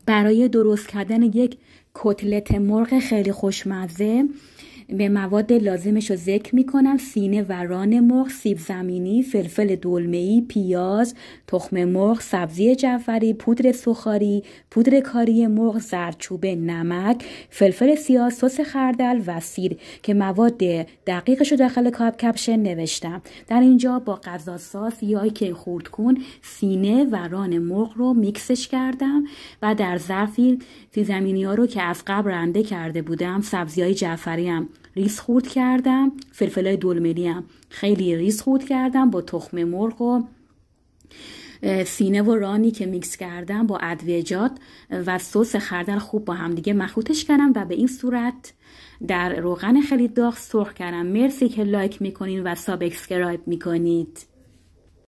برای درست کردن یک کتلت مرغ خیلی خوشمزه به مواد لازمش رو ذکر میکنم: سینه و ران مرغ، سیب زمینی، فلفل دلمه‌ای، پیاز، تخم مرغ، سبزی جعفری، پودر سوخاری، پودر کاری مرغ، زردچوبه، نمک، فلفل سیاه، سس خردل و سیر که مواد دقیقش رو داخل کپشن نوشتم. در اینجا با غذاساز یا که خورد کن سینه و ران مرغ رو میکسش کردم و در ظرفی سیب زمینی ها رو که از قبل رنده کرده بودم، سبزی‌های جعفری هم ریز خورد کردم، فلفلای دلمه‌ای هم خیلی ریز خورد کردم با تخم مرغ و سینه و رانی که میکس کردم با ادویجات و سس خردل خوب با هم دیگه مخلوطش کردم و به این صورت در روغن خیلی داغ سرخ کردم. مرسی که لایک میکنین و سابسکرایب میکنید.